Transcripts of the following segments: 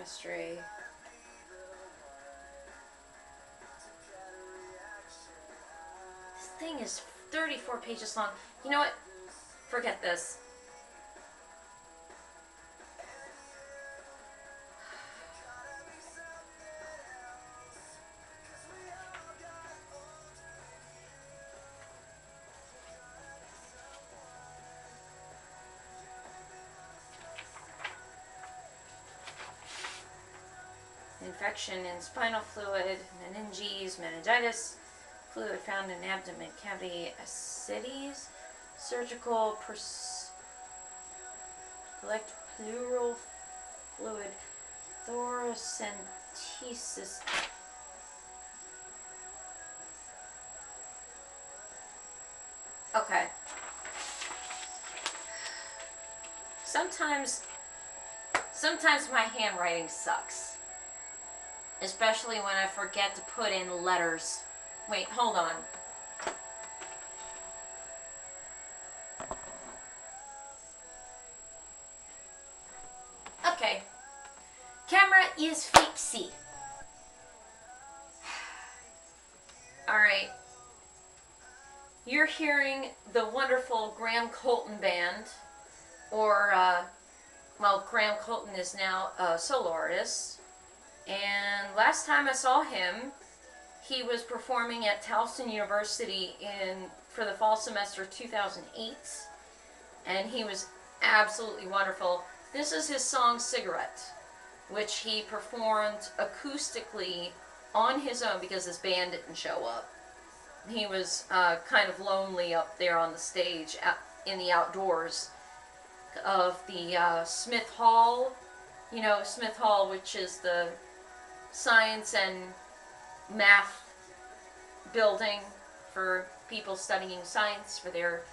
chemistry. This thing is 34 pages long. You know what? Forget this. Infection in spinal fluid, meninges, meningitis, fluid found in abdomen cavity, ascites, surgical collect pleural fluid, thoracentesis. Okay. Sometimes my handwriting sucks. Especially when I forget to put in letters. Wait, hold on. Okay. Camera is fixie. Alright. You're hearing the wonderful Graham Colton Band. Or, well, Graham Colton is now a solo artist. And last time I saw him, he was performing at Towson University for the fall semester 2008, and he was absolutely wonderful. This is his song Cigarette, which he performed acoustically on his own because his band didn't show up. He was kind of lonely up there on the stage in the outdoors of the Smith Hall. You know, Smith Hall, which is the science and math building for people studying science for their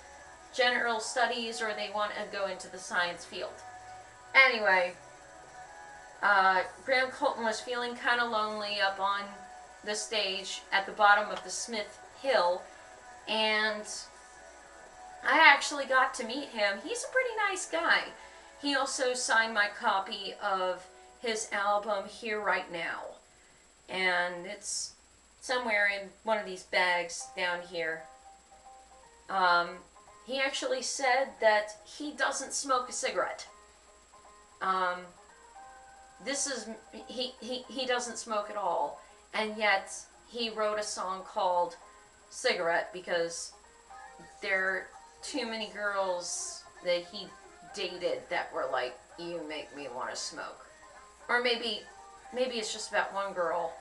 general studies, or they want to go into the science field. Anyway, Graham Colton was feeling kind of lonely up on the stage at the bottom of the Smith Hill, and I actually got to meet him. He's a pretty nice guy. He also signed my copy of his album Here Right Now, and it's somewhere in one of these bags down here. He actually said that he doesn't smoke a cigarette. He doesn't smoke at all, and yet he wrote a song called Cigarette because there are too many girls that he dated that were like, you make me want to smoke. Or maybe it's just about one girl.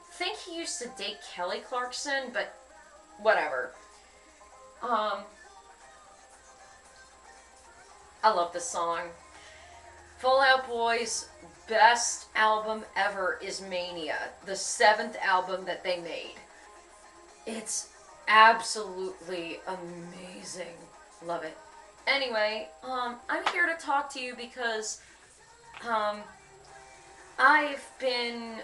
I think he used to date Kelly Clarkson, but whatever. I love this song. Fall Out Boy's best album ever is Mania, the 7th album that they made. It's absolutely amazing. Love it. Anyway, I'm here to talk to you because I've been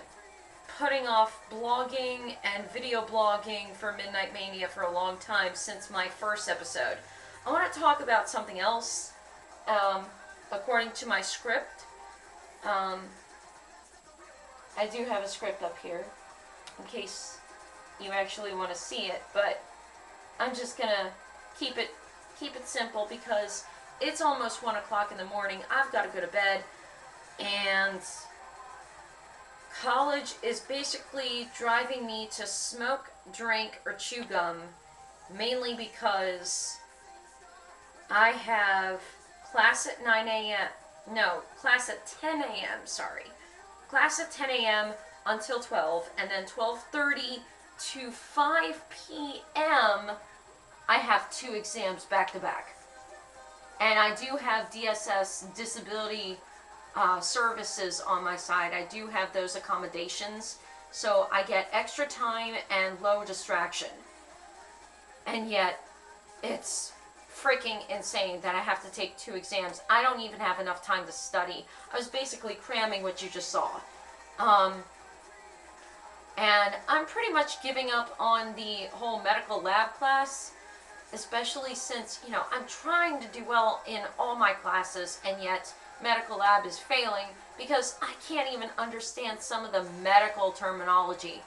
putting off blogging and video blogging for Midnight Mania for a long time, since my first episode. I want to talk about something else, according to my script. I do have a script up here, in case you actually want to see it, but I'm just gonna keep it simple because it's almost 1 o'clock in the morning. I've got to go to bed, and college is basically driving me to smoke, drink, or chew gum, mainly because I have class at 9 a.m. No, class at 10 a.m., sorry. Class at 10 a.m. until 12, and then 12:30 to 5 p.m. I have 2 exams back to back. And I do have DSS, disability services on my side. I do have those accommodations, so I get extra time and low distraction. And yet, it's freaking insane that I have to take 2 exams. I don't even have enough time to study. I was basically cramming what you just saw. And I'm pretty much giving up on the whole medical lab class especially since, I'm trying to do well in all my classes, and yet medical lab is failing because I can't even understand some of the medical terminology.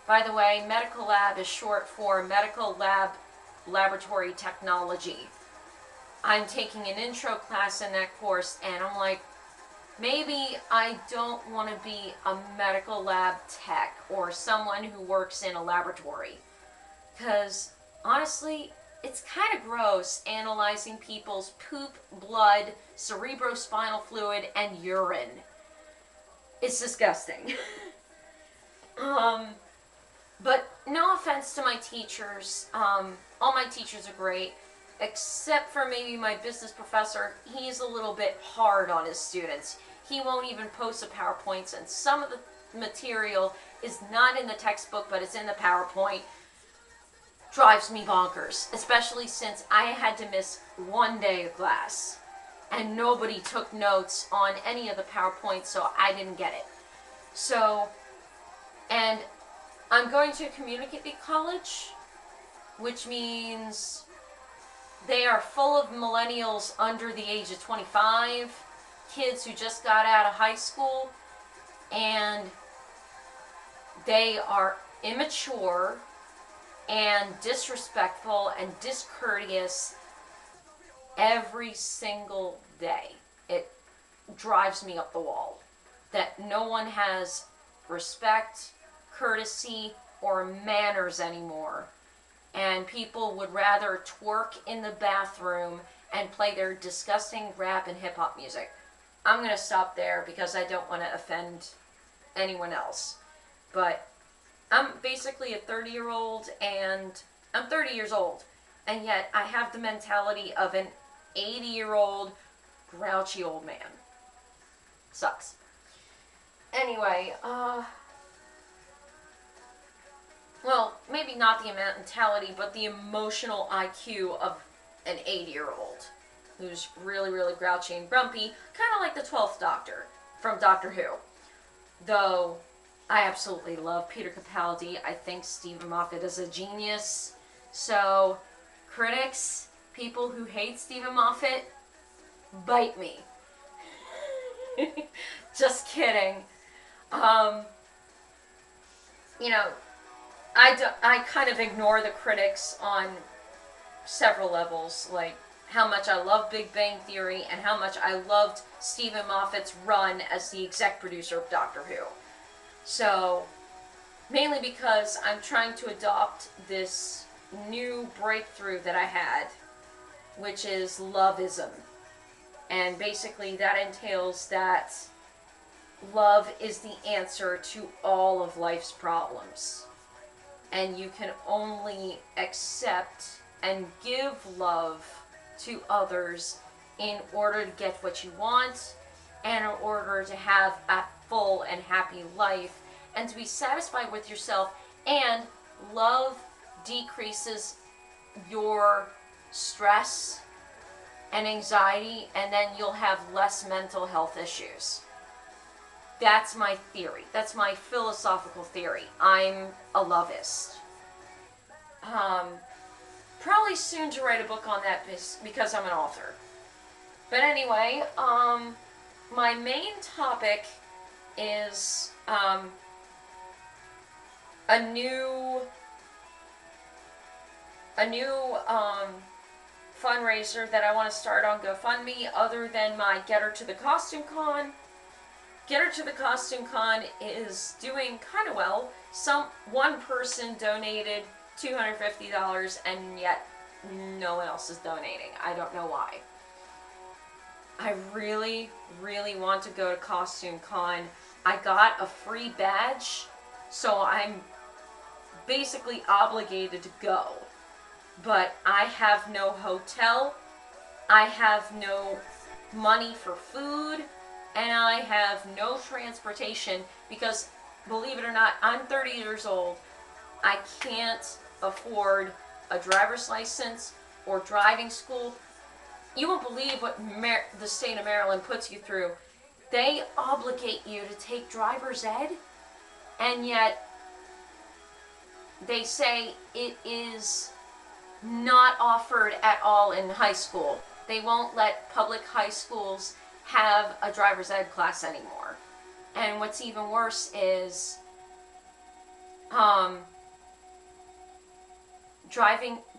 By the way, medical lab is short for medical laboratory technology. I'm taking an intro class in that course, and I'm like, maybe I don't want to be a medical lab tech or someone who works in a laboratory. Because honestly, it's kind of gross analyzing people's poop, blood, cerebrospinal fluid, and urine. It's disgusting. But no offense to my teachers. All my teachers are great, except for maybe my business professor. He's a little bit hard on his students. He won't even post the PowerPoints, and some of the material is not in the textbook, but it's in the PowerPoint. Drives me bonkers, especially since I had to miss one day of class and nobody took notes on any of the PowerPoints, so I didn't get it. So, and I'm going to a community college, which means they are full of millennials under the age of 25, kids who just got out of high school, and they are immature and disrespectful and discourteous every single day. It drives me up the wall that no one has respect, courtesy, or manners anymore. And people would rather twerk in the bathroom and play their disgusting rap and hip-hop music. I'm going to stop there because I don't want to offend anyone else. But I'm basically a 30-year-old, and I'm 30 years old, and yet I have the mentality of an 80-year-old grouchy old man. Sucks. Anyway, well, maybe not the mentality, but the emotional IQ of an 80-year-old who's really, really grouchy and grumpy, kind of like the 12th Doctor from Doctor Who. Though I absolutely love Peter Capaldi. I think Stephen Moffat is a genius. So, critics, people who hate Stephen Moffat, bite me. Just kidding. I kind of ignore the critics on several levels, like how much I love Big Bang Theory and how much I loved Stephen Moffat's run as the exec producer of Doctor Who. So, mainly because I'm trying to adopt this new breakthrough that I had, which is loveism. And basically that entails that love is the answer to all of life's problems. And you can only accept and give love to others in order to get what you want, and in order to have a full and happy life, and to be satisfied with yourself. And love decreases your stress and anxiety, and then you'll have less mental health issues. That's my theory. That's my philosophical theory. I'm a loveist. Probably soon to write a book on that because I'm an author. But anyway, my main topic is a new fundraiser that I want to start on GoFundMe, other than my Get Her to the Costume Con. Get Her to the Costume Con is doing kind of well. One person donated $250, and yet no one else is donating. I don't know why. I really, really want to go to Costume Con. I got a free badge, so I'm basically obligated to go. But I have no hotel, I have no money for food, and I have no transportation because, believe it or not, I'm 30 years old. I can't afford a driver's license or driving school. You won't believe what the state of Maryland puts you through. They obligate you to take driver's ed, and yet they say it is not offered at all in high school. They won't let public high schools have a driver's ed class anymore. And what's even worse is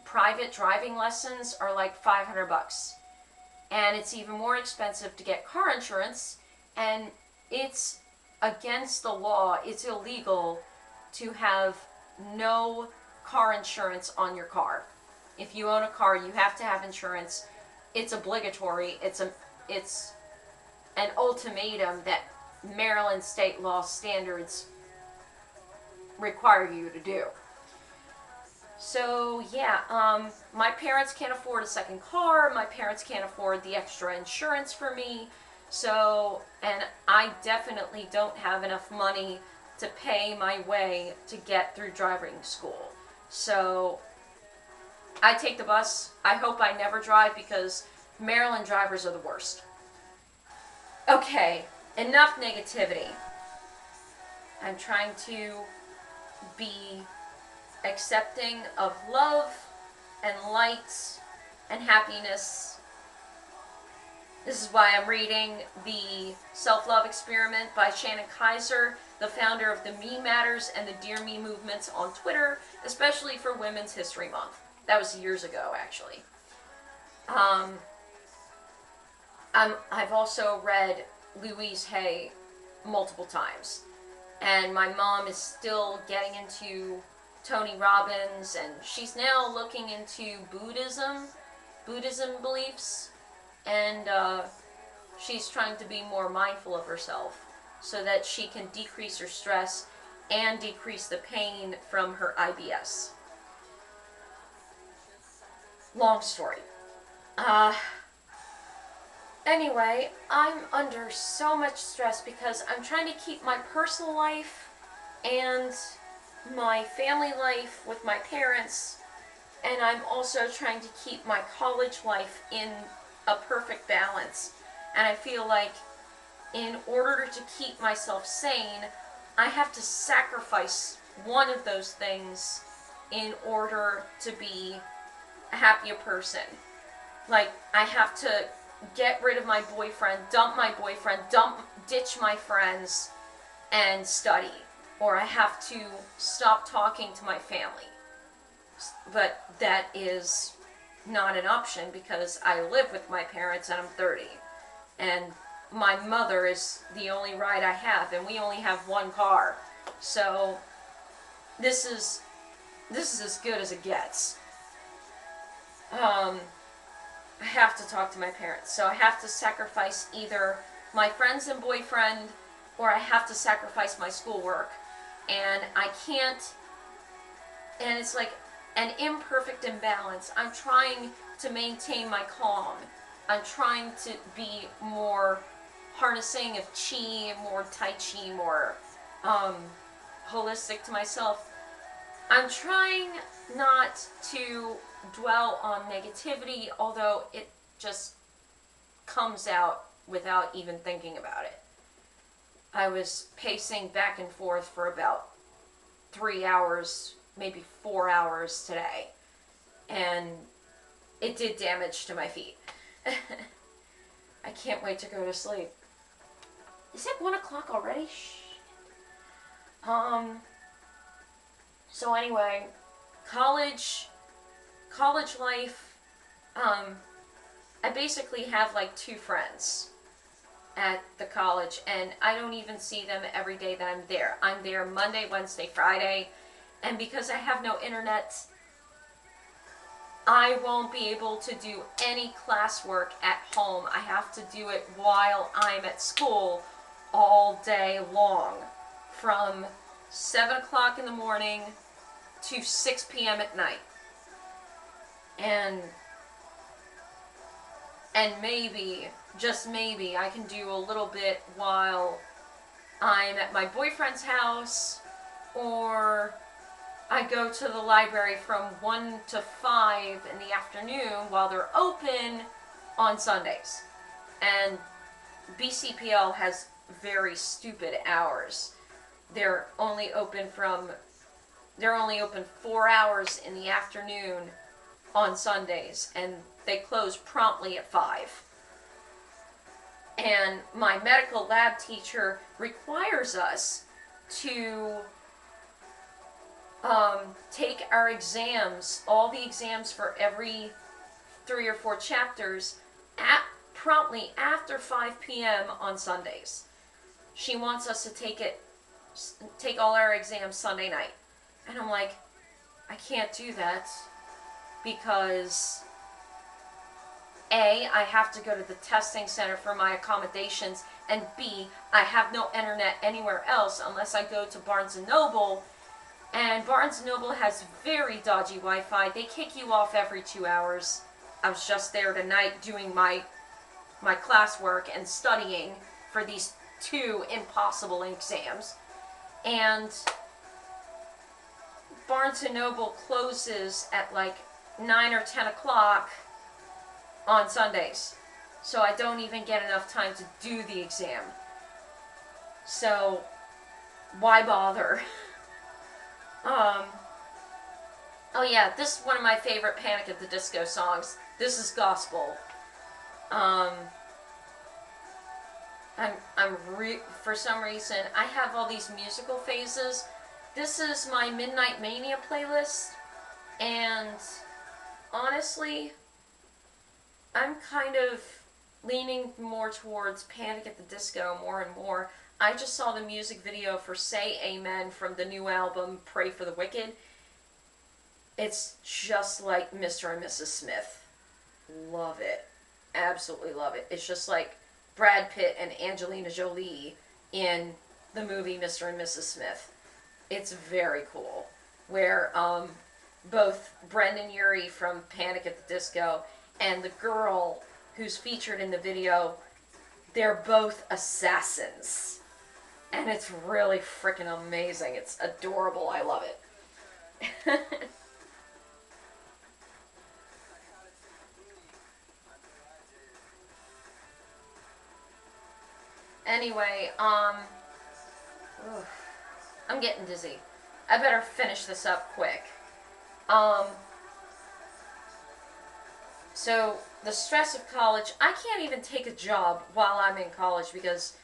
private driving lessons are like $500. And it's even more expensive to get car insurance, and it's against the law. It's illegal to have no car insurance on your car. If you own a car, you have to have insurance. It's obligatory. It's an ultimatum that Maryland state law standards require you to do. So yeah, my parents can't afford a second car. My parents can't afford the extra insurance for me. So, and I definitely don't have enough money to pay my way to get through driving school. So I take the bus. I hope I never drive because Maryland drivers are the worst. Okay, enough negativity. I'm trying to be accepting of love and light and happiness. This is why I'm reading the Self-Love Experiment by Shannon Kaiser, the founder of the Me Matters and the Dear Me movements on Twitter, especially for Women's History Month. That was years ago, actually. I've also read Louise Hay multiple times, and my mom is still getting into Tony Robbins, and she's now looking into Buddhism beliefs, and she's trying to be more mindful of herself so that she can decrease her stress and decrease the pain from her IBS. Long story. Anyway, I'm under so much stress because I'm trying to keep my personal life and my family life with my parents, and I'm also trying to keep my college life in a perfect balance. And I feel like in order to keep myself sane, I have to sacrifice one of those things in order to be a happier person. Like, I have to get rid of my boyfriend, ditch my friends, and study. Or I have to stop talking to my family. But that is not an option because I live with my parents and I'm 30. And my mother is the only ride I have, and we only have one car. So this is as good as it gets. I have to talk to my parents. So I have to sacrifice either my friends and boyfriend, or I have to sacrifice my schoolwork. And I can't, and it's like an imperfect imbalance. I'm trying to maintain my calm. I'm trying to be more harnessing of chi, more tai chi, more holistic to myself. I'm trying not to dwell on negativity, although it just comes out without even thinking about it. I was pacing back and forth for about 3 hours, maybe 4 hours today, and it did damage to my feet. I can't wait to go to sleep. Is it 1 o'clock already? Shh. So anyway, college life, I basically have like 2 friends at the college, and I don't even see them every day that I'm there. I'm there Monday, Wednesday, Friday, and because I have no internet, I won't be able to do any classwork at home. I have to do it while I'm at school all day long, from 7 o'clock in the morning to 6 p.m. at night. And maybe, just maybe, I can do a little bit while I'm at my boyfriend's house, or I go to the library from 1 to 5 in the afternoon while they're open on Sundays. And BCPL has very stupid hours. They're only open 4 hours in the afternoon on Sundays, and they close promptly at 5. And my medical lab teacher requires us to take our exams, all the exams for every 3 or 4 chapters, promptly after 5 p.m. on Sundays. She wants us to take all our exams Sunday night. And I'm like, I can't do that because A, I have to go to the testing center for my accommodations, and B, I have no internet anywhere else unless I go to Barnes & Noble, and Barnes & Noble has very dodgy Wi-Fi. They kick you off every 2 hours. I was just there tonight doing my classwork and studying for these 2 impossible exams, and Barnes & Noble closes at like 9 or 10 o'clock on Sundays, so I don't even get enough time to do the exam. So why bother? Oh yeah, this is one of my favorite Panic at the Disco songs. This is gospel. For some reason, I have all these musical phases. This is my Midnight Mania playlist, and honestly, I'm kind of leaning more towards Panic at the Disco more and more. I just saw the music video for Say Amen from the new album Pray for the Wicked. It's just like Mr. and Mrs. Smith. Love it. Absolutely love it. It's just like Brad Pitt and Angelina Jolie in the movie Mr. and Mrs. Smith. It's very cool. Where both Brendan Urie from Panic at the Disco and the girl who's featured in the video, they're both assassins. And it's really freaking amazing. It's adorable. I love it. Anyway, I'm getting dizzy. I better finish this up quick. So, the stress of college, I can't even take a job while I'm in college because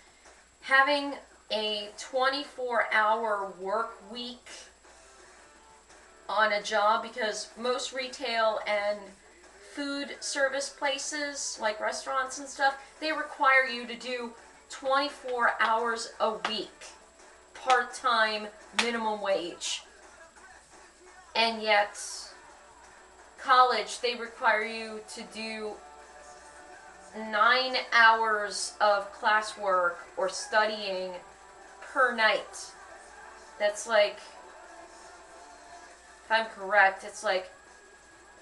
having a 24-hour work week on a job, because most retail and food service places, like restaurants and stuff, they require you to do 24 hours a week, part-time, minimum wage. And yet, college, they require you to do 9 hours of classwork or studying per night. That's like, if I'm correct, it's like,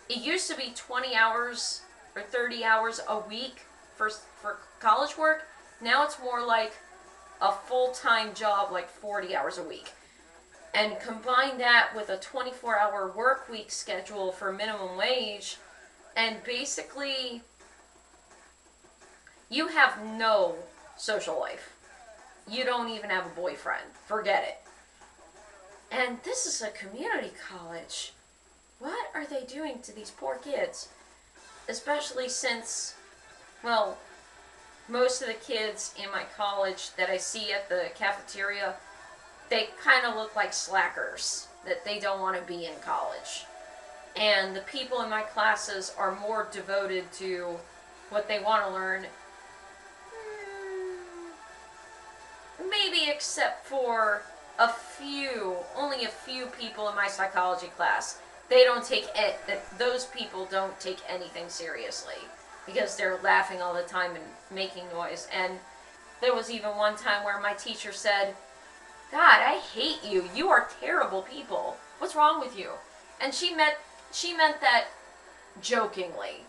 it used to be 20 hours or 30 hours a week for college work. Now it's more like a full-time job, like 40 hours a week. And combine that with a 24-hour work week schedule for minimum wage, and basically you have no social life. You don't even have a boyfriend. Forget it. And this is a community college. What are they doing to these poor kids? Especially since, well, most of the kids in my college that I see at the cafeteria, they kind of look like slackers, that they don't want to be in college. And the people in my classes are more devoted to what they want to learn. Maybe except for only a few people in my psychology class. Those people don't take anything seriously because they're laughing all the time and making noise. And there was even one time where my teacher said, "God, I hate you. You are terrible people. What's wrong with you?" And she meant that jokingly.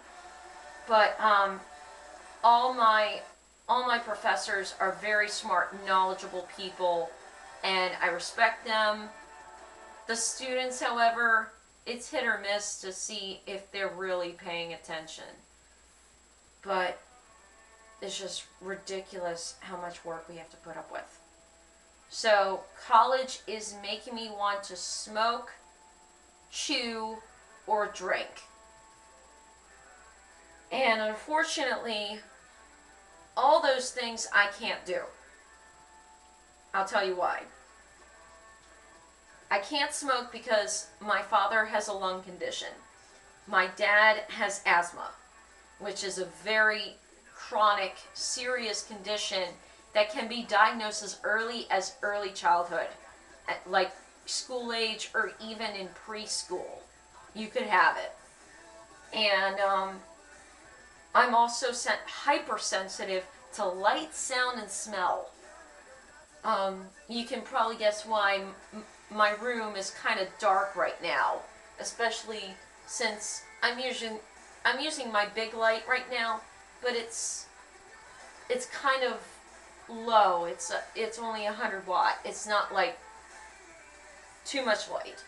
But all my professors are very smart, knowledgeable people, and I respect them. The students, however, it's hit or miss to see if they're really paying attention. But it's just ridiculous how much work we have to put up with. So college is making me want to smoke, chew, or drink. And unfortunately, all those things I can't do. I'll tell you why. I can't smoke because my father has a lung condition. My dad has asthma, which is a very chronic, serious condition that can be diagnosed as early childhood, like school age or even in preschool. You could have it. And I'm also hypersensitive to light, sound, and smell. You can probably guess why my room is kind of dark right now, especially since I'm using my big light right now, but it's kind of low. It's only 100 watt. It's not like too much light.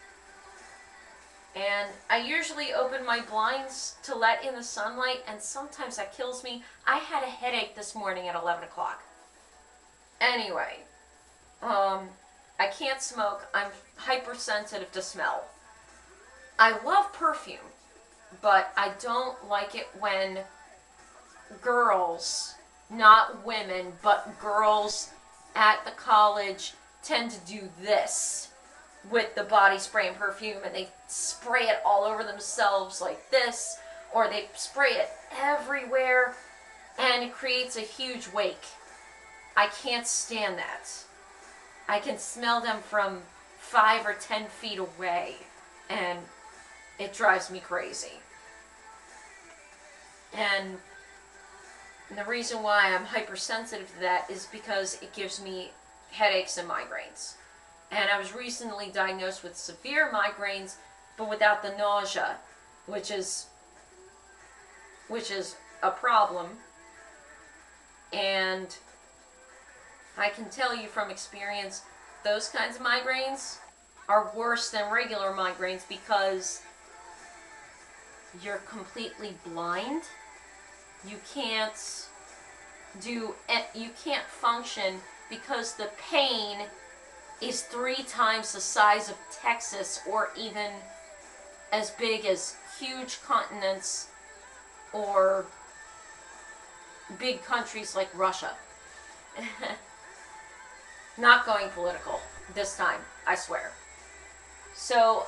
And I usually open my blinds to let in the sunlight, and sometimes that kills me. I had a headache this morning at 11 o'clock. Anyway, I can't smoke. I'm hypersensitive to smell. I love perfume, but I don't like it when girls, not women, but girls at the college tend to do this with the body spray and perfume, and they spray it all over themselves like this, or they spray it everywhere, and it creates a huge wake. I can't stand that. I can smell them from 5 or 10 feet away, and it drives me crazy. And the reason why I'm hypersensitive to that is because it gives me headaches and migraines. And I was recently diagnosed with severe migraines, but without the nausea, which is a problem. And I can tell you from experience, those kinds of migraines are worse than regular migraines because you're completely blind. You can't function because the pain is 3 times the size of Texas, or even as big as huge continents or big countries like Russia. Not going political this time, I swear. So,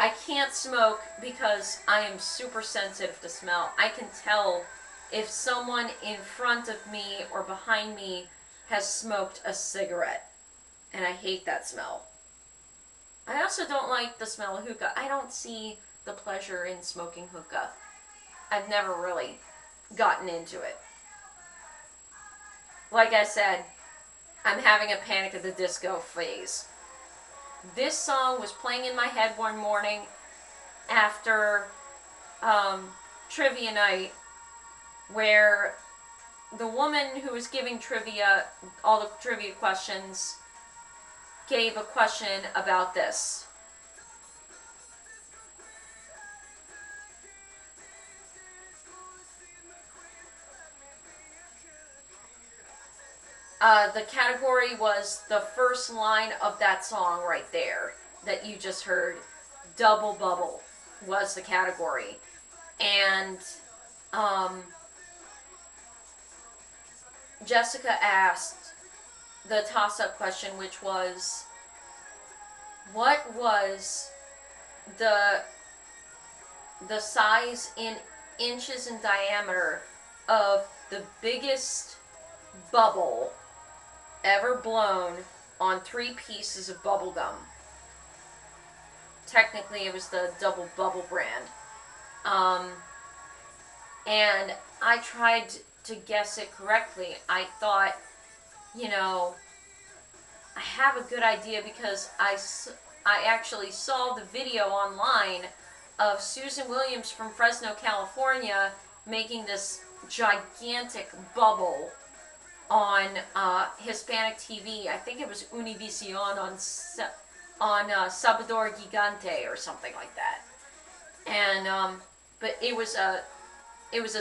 I can't smoke because I am super sensitive to smell. I can tell if someone in front of me or behind me has smoked a cigarette, and I hate that smell. I also don't like the smell of hookah. I don't see the pleasure in smoking hookah. I've never really gotten into it. Like I said, I'm having a Panic at the Disco phase. This song was playing in my head one morning after trivia night, where the woman who was giving trivia, all the trivia questions, gave a question about this. The category was the first line of that song right there that you just heard. Double Bubble was the category. And Jessica asked the toss-up question, which was, what was the size in inches in diameter of the biggest bubble ever blown on 3 pieces of bubble gum? Technically, it was the Double Bubble brand. And I tried to guess it correctly. I thought, I have a good idea because I actually saw the video online of Susan Williams from Fresno, California, making this gigantic bubble on Hispanic TV. I think it was Univision on Sabador Gigante or something like that. And but it was a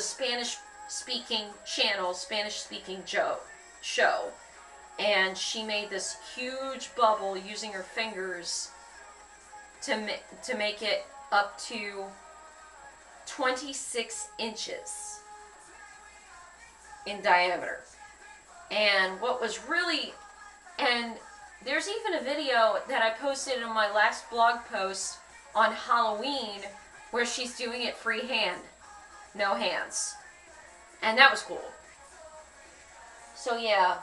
Spanish-speaking channel, Spanish-speaking show, and she made this huge bubble using her fingers to make it up to 26 inches in diameter. And what was really, and there's even a video that I posted in my last blog post on Halloween where she's doing it freehand, no hands. And that was cool. So yeah,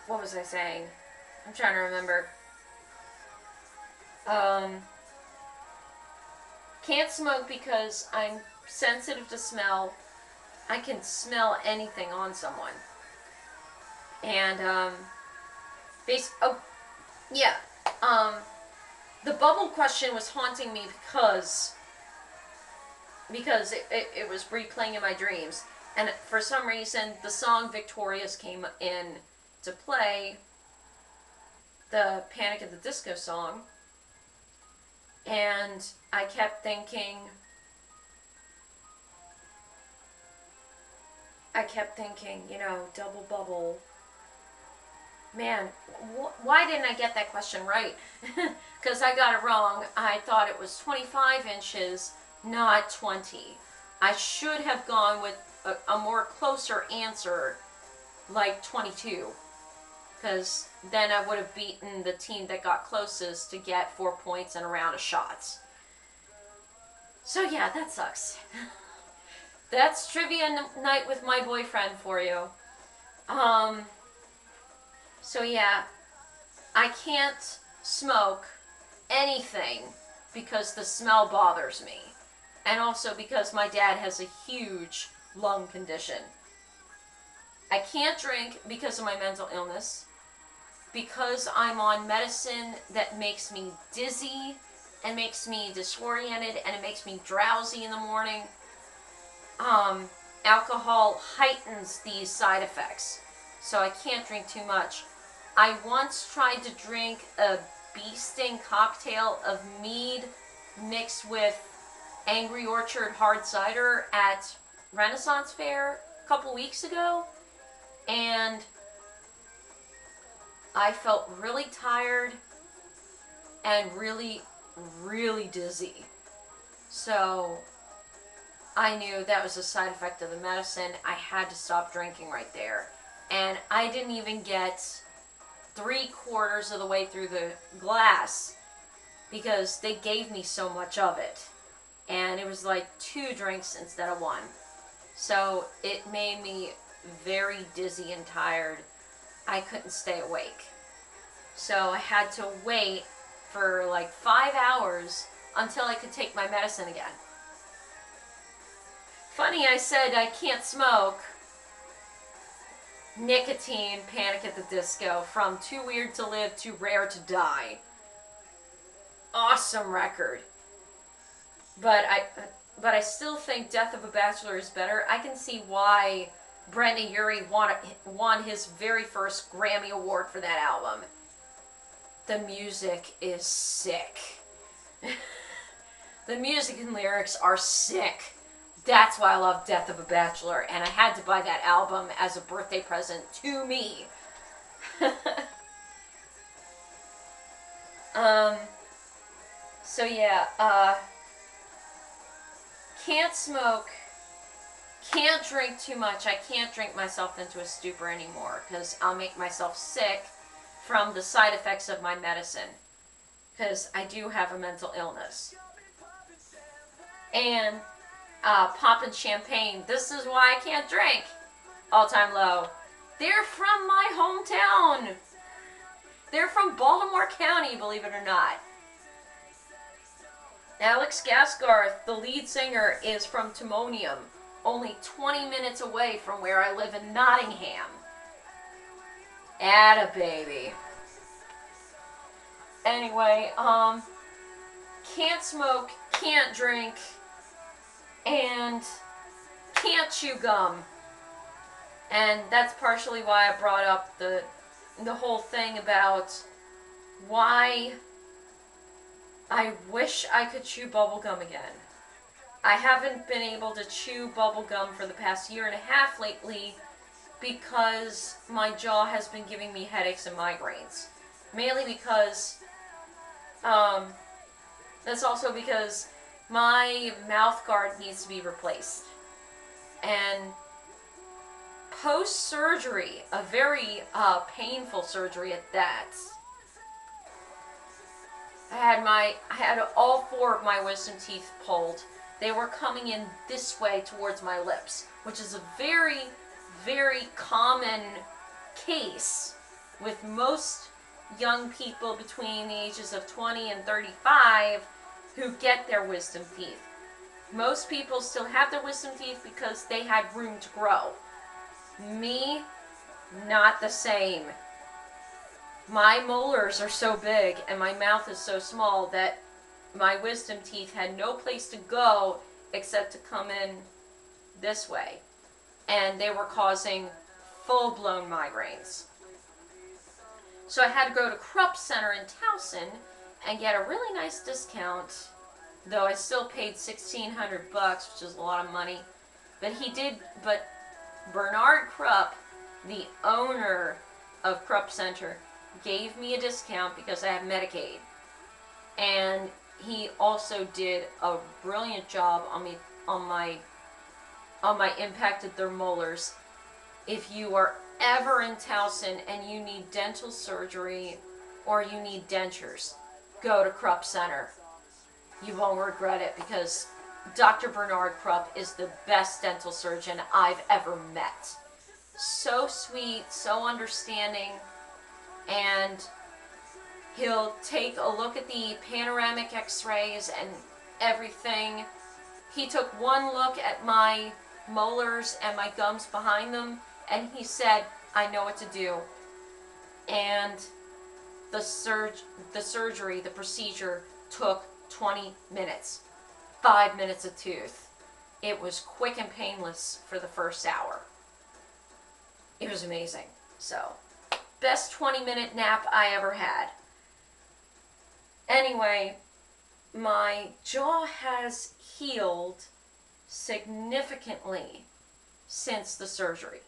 what was I saying? I'm trying to remember. Can't smoke because I'm sensitive to smell. I can smell anything on someone. And, oh, yeah, the bubble question was haunting me because it was replaying in my dreams. And for some reason, the song Victorious came in to play, the Panic at the Disco song. And I kept thinking, you know, double bubble. Man, why didn't I get that question right? Because I got it wrong. I thought it was 25 inches, not 20. I should have gone with a more closer answer, like 22. Because then I would have beaten the team that got closest to get 4 points and a round of shots. So yeah, that sucks. That's trivia night with my boyfriend for you. So yeah, I can't smoke anything because the smell bothers me. And also because my dad has a huge lung condition. I can't drink because of my mental illness. Because I'm on medicine that makes me dizzy and makes me disoriented and it makes me drowsy in the morning. Alcohol heightens these side effects, so I can't drink too much. I once tried to drink a bee sting cocktail of mead mixed with Angry Orchard hard cider at Renaissance Fair a couple weeks ago, and I felt really tired and really, really dizzy. So I knew that was a side effect of the medicine. I had to stop drinking right there. And I didn't even get 3/4 of the way through the glass because they gave me so much of it. And it was like 2 drinks instead of 1. So it made me very dizzy and tired. I couldn't stay awake. So I had to wait for like 5 hours until I could take my medicine again. Funny, I said I can't smoke. Nicotine, Panic at the Disco, from Too Weird to Live, Too Rare to Die. Awesome record. But I still think Death of a Bachelor is better. I can see why Brendon Urie won his very first Grammy Award for that album. The music is sick. The music and lyrics are sick. That's why I love Death of a Bachelor, and I had to buy that album as a birthday present to me. So yeah, can't smoke, can't drink too much. I can't drink myself into a stupor anymore, because I'll make myself sick from the side effects of my medicine, because I do have a mental illness. And popping champagne. This is why I can't drink. All-time low. They're from my hometown. They're from Baltimore County, believe it or not. Alex Gaskarth, the lead singer, is from Timonium, only 20 minutes away from where I live in Nottingham. Atta baby. Anyway, can't smoke, can't drink, and can't chew gum. And that's partially why I brought up the whole thing about why I wish I could chew bubblegum again. I haven't been able to chew bubblegum for the past 1.5 years lately because my jaw has been giving me headaches and migraines. mainly because, that's also because my mouth guard needs to be replaced. And post-surgery, a very painful surgery at that, I had all 4 of my wisdom teeth pulled. They were coming in this way towards my lips, which is a very, very common case with most young people between the ages of 20 and 35 who get their wisdom teeth. Most people still have their wisdom teeth because they had room to grow. Me, not the same. My molars are so big and my mouth is so small that my wisdom teeth had no place to go except to come in this way. And they were causing full-blown migraines. So I had to go to Krupp Center in Towson and get a really nice discount, though I still paid $1,600, which is a lot of money. But Bernard Krupp, the owner of Krupp Center, gave me a discount because I have Medicaid. And he also did a brilliant job on my impacted their molars. If you are ever in Towson and you need dental surgery or you need dentures, go to Krupp Center. You won't regret it because Dr. Bernard Krupp is the best dental surgeon I've ever met. So sweet, so understanding, and he'll take a look at the panoramic x-rays and everything. He took one look at my molars and my gums behind them, and he said, I know what to do. And the surgery, the procedure, took 20 minutes. 5 minutes a tooth. It was quick and painless for the first hour. It was amazing. So, best 20-minute nap I ever had. Anyway, my jaw has healed significantly since the surgery.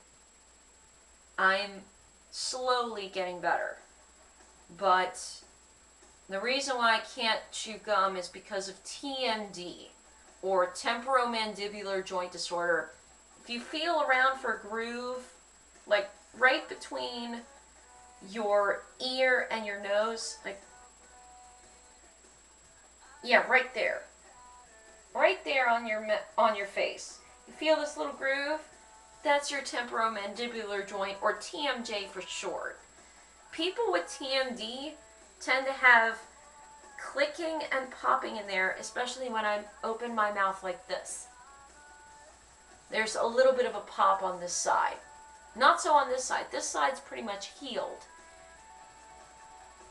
I'm slowly getting better. But the reason why I can't chew gum is because of TMD, or temporomandibular joint disorder. If you feel around for a groove, like right between your ear and your nose, like, yeah, right there. Right there on your face. You feel this little groove? That's your temporomandibular joint, or TMJ for short. People with TMD tend to have clicking and popping in there, especially when I open my mouth like this. There's a little bit of a pop on this side. Not so on this side. This side's pretty much healed.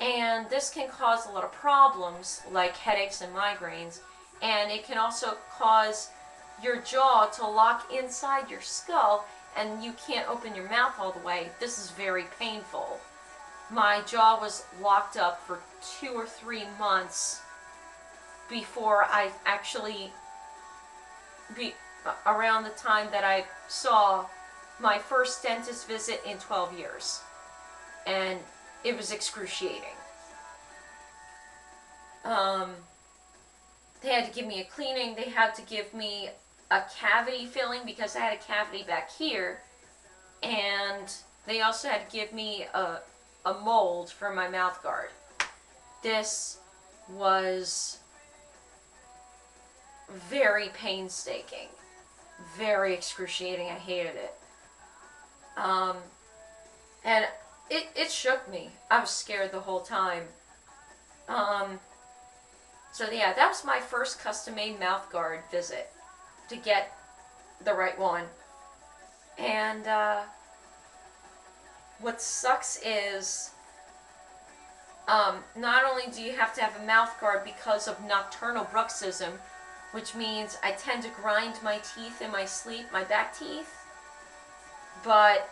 And this can cause a lot of problems, like headaches and migraines. And it can also cause your jaw to lock inside your skull, and you can't open your mouth all the way. This is very painful. My jaw was locked up for 2 or 3 months before I actually, around the time that I saw my first dentist visit in 12 years. And it was excruciating. They had to give me a cleaning. They had to give me a cavity filling because I had a cavity back here. And they also had to give me a mold for my mouth guard. This was very painstaking, very excruciating. I hated it. And it shook me. I was scared the whole time. So yeah, that was my first custom-made mouth guard visit to get the right one. And what sucks is not only do you have to have a mouth guard because of nocturnal bruxism, which means I tend to grind my teeth in my sleep, my back teeth, but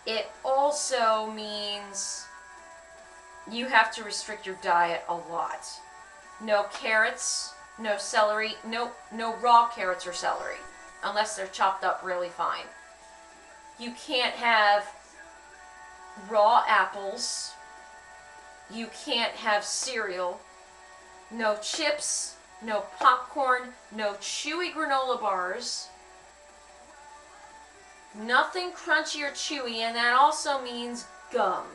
it also means you have to restrict your diet a lot. No carrots, no celery, no raw carrots or celery, unless they're chopped up really fine. You can't have raw apples. you can't have cereal, no chips, no popcorn, no chewy granola bars, nothing crunchy or chewy, and that also means gum.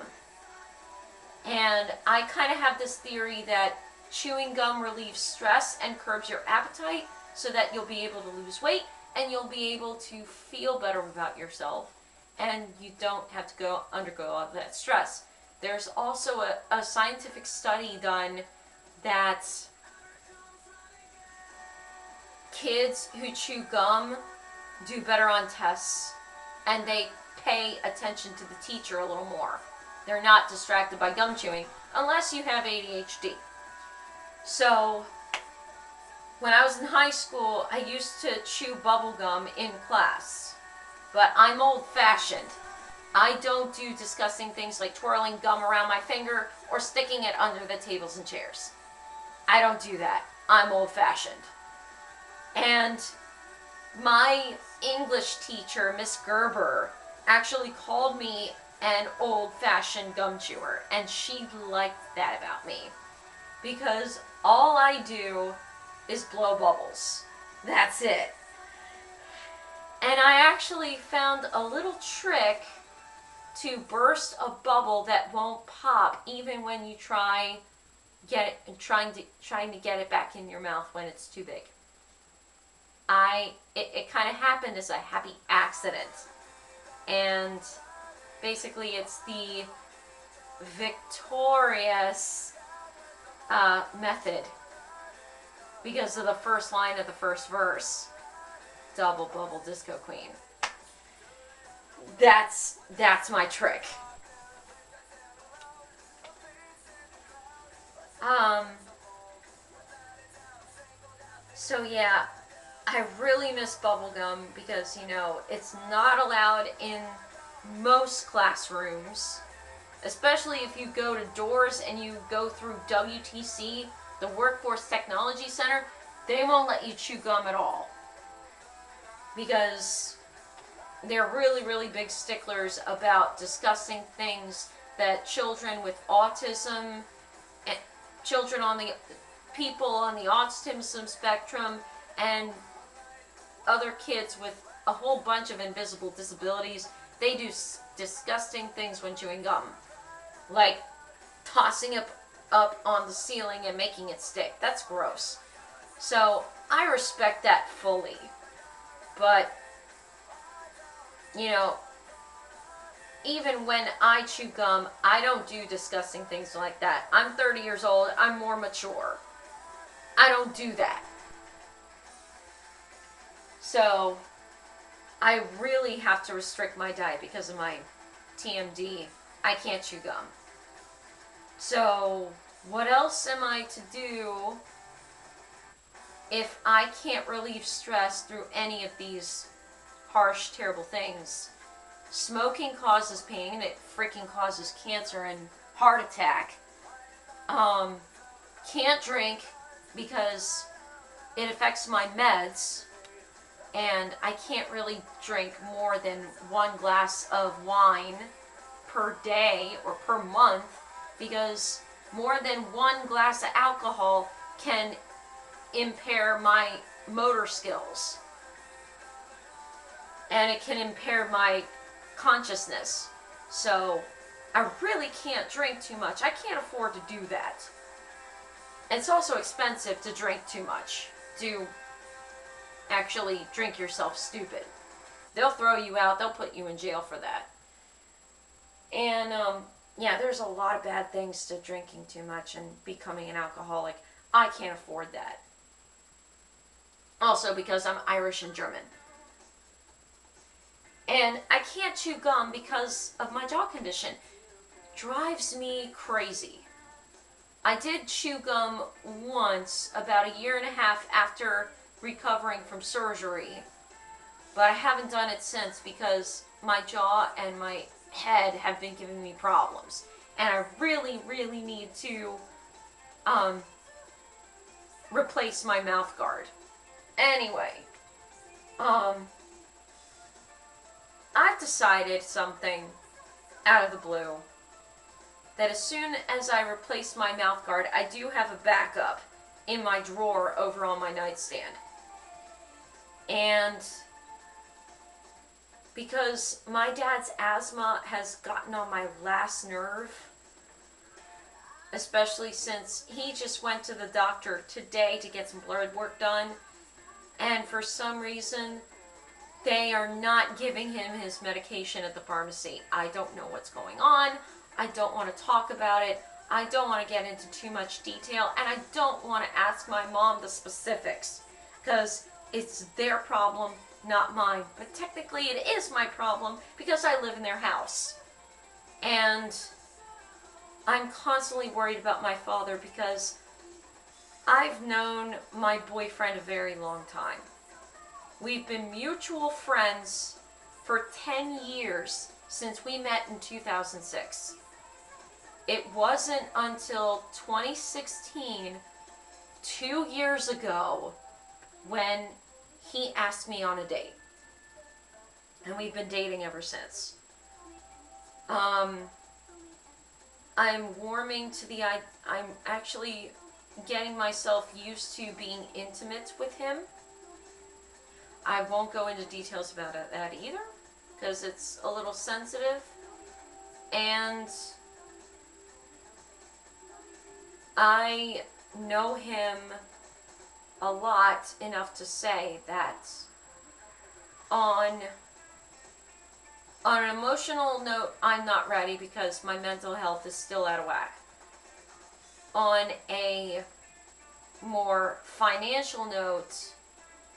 And I kind of have this theory that chewing gum relieves stress and curbs your appetite so that you'll be able to lose weight and you'll be able to feel better about yourself, and you don't have to undergo all that stress. There's also a scientific study done that kids who chew gum do better on tests, and they pay attention to the teacher a little more. They're not distracted by gum chewing, unless you have ADHD. So, when I was in high school, I used to chew bubble gum in class. But I'm old-fashioned. I don't do disgusting things like twirling gum around my finger or sticking it under the tables and chairs. I don't do that. I'm old-fashioned. And my English teacher, Miss Gerber, actually called me an old-fashioned gum chewer, and she liked that about me. Because all I do is blow bubbles. That's it. And I actually found a little trick to burst a bubble that won't pop even when you trying to get it back in your mouth when it's too big. It kind of happened as a happy accident. And basically it's the victorious method because of the first line of the first verse. Double bubble disco queen. That's my trick. So yeah, I really miss bubblegum because, you know, it's not allowed in most classrooms, especially if you go to doors and you go through WTC, the Workforce Technology Center. They won't let you chew gum at all because they're really, really big sticklers about discussing things that children with autism and people on the autism spectrum and other kids with a whole bunch of invisible disabilities, they do disgusting things when chewing gum, like tossing it up on the ceiling and making it stick. That's gross. So I respect that fully. But, you know, even when I chew gum, I don't do disgusting things like that. I'm 30 years old. I'm more mature. I don't do that. So, I really have to restrict my diet because of my TMD. I can't chew gum. So, what else am I to do if I can't relieve stress through any of these harsh, terrible things? Smoking causes pain. It freaking causes cancer and heart attack. Can't drink because it affects my meds. And I can't really drink more than 1 glass of wine per day or per month because more than 1 glass of alcohol can impair my motor skills. And it can impair my consciousness. So I really can't drink too much. I can't afford to do that. It's also expensive to drink too much. To actually drink yourself stupid. They'll throw you out. They'll put you in jail for that. And yeah, there's a lot of bad things to drinking too much and becoming an alcoholic. I can't afford that. Also because I'm Irish and German. And I can't chew gum because of my jaw condition. Drives me crazy. I did chew gum once, about 1.5 years after recovering from surgery. But I haven't done it since because my jaw and my head have been giving me problems. And I really, really need to replace my mouth guard. Anyway, I've decided something out of the blue. that as soon as I replace my mouth guard, I do have a backup in my drawer over on my nightstand. And because my dad's asthma has gotten on my last nerve, especially since he just went to the doctor today to get some blood work done, and for some reason they are not giving him his medication at the pharmacy. I don't know what's going on. I don't want to talk about it. I don't want to get into too much detail, and I don't want to ask my mom the specifics, because it's their problem, not mine. But technically it is my problem because I live in their house. And I'm constantly worried about my father because I've known my boyfriend a very long time. We've been mutual friends for 10 years since we met in 2006. It wasn't until 2016, 2 years ago, when he asked me on a date. And we've been dating ever since. I'm warming to the idea. I'm actually getting myself used to being intimate with him. I won't go into details about that either, because it's a little sensitive. And I know him a lot enough to say that on an emotional note, I'm not ready because my mental health is still out of whack. On a more financial note,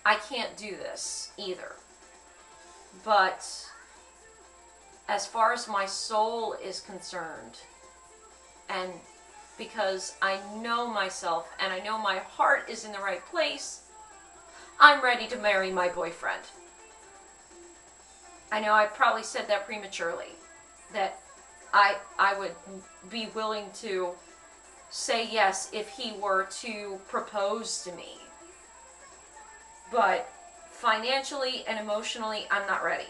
I can't do this either. But as far as my soul is concerned, and because I know myself and I know my heart is in the right place, I'm ready to marry my boyfriend. I know I probably said that prematurely, that I would be willing to say yes if he were to propose to me. But financially and emotionally, I'm not ready.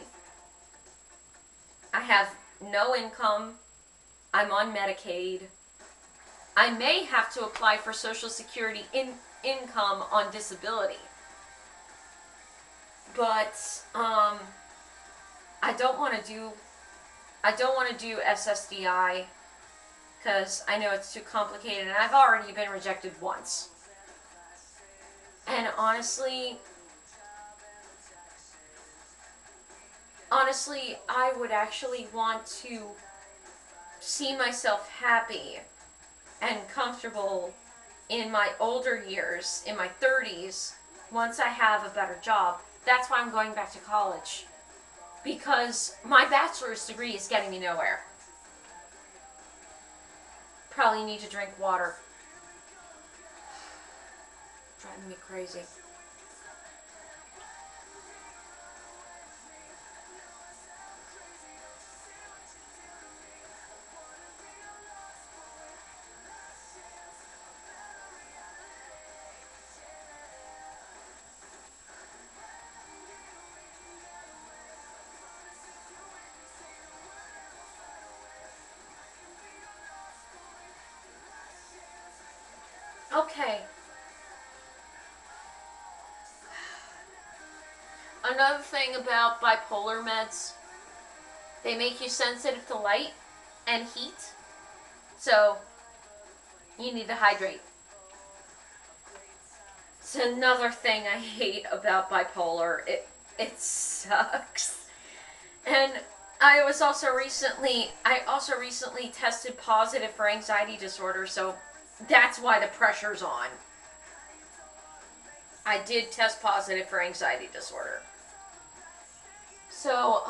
I have no income. I'm on Medicaid. I may have to apply for Social Security income on disability. But I don't want to do SSDI because I know it's too complicated, and I've already been rejected once. And honestly, I would actually want to see myself happy and comfortable in my older years, in my 30s, once I have a better job. That's why I'm going back to college. Because my bachelor's degree is getting me nowhere. Probably need to drink water. Driving me crazy. Okay. Another thing about bipolar meds, they make you sensitive to light and heat, so you need to hydrate. It's another thing I hate about bipolar. It sucks. And I also recently tested positive for anxiety disorder, so that's why the pressure's on. I did test positive for anxiety disorder. So,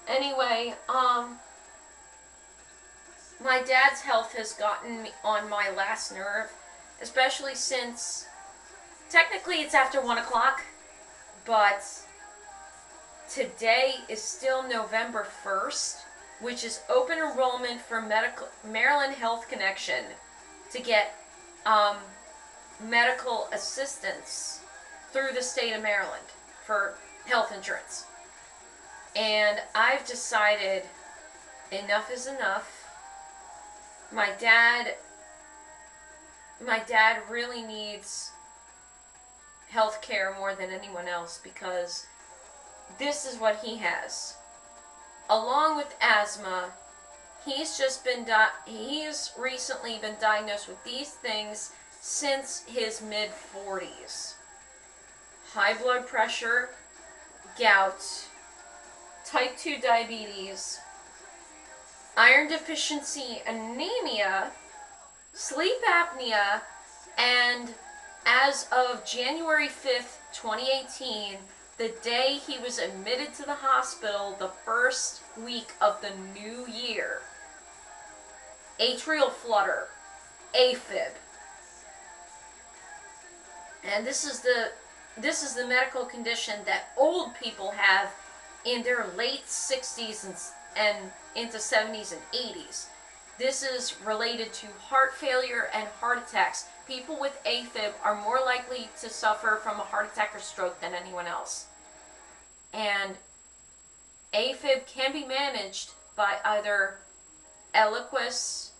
anyway, my dad's health has gotten me on my last nerve, especially since, technically it's after 1 o'clock, but today is still November 1st, which is open enrollment for Maryland Health Connection to get medical assistance through the state of Maryland for health insurance. And I've decided enough is enough. My dad really needs health care more than anyone else because this is what he has. Along with asthma, he's recently been diagnosed with these things since his mid-40s. High blood pressure, gout, type 2 diabetes, iron deficiency anemia, sleep apnea, and as of January 5th, 2018, the day he was admitted to the hospital, the first week of the new year, atrial flutter, afib. And this is the medical condition that old people have in their late 60s and into 70s and 80s. This is related to heart failure and heart attacks. People with AFib are more likely to suffer from a heart attack or stroke than anyone else. And AFib can be managed by either Eliquis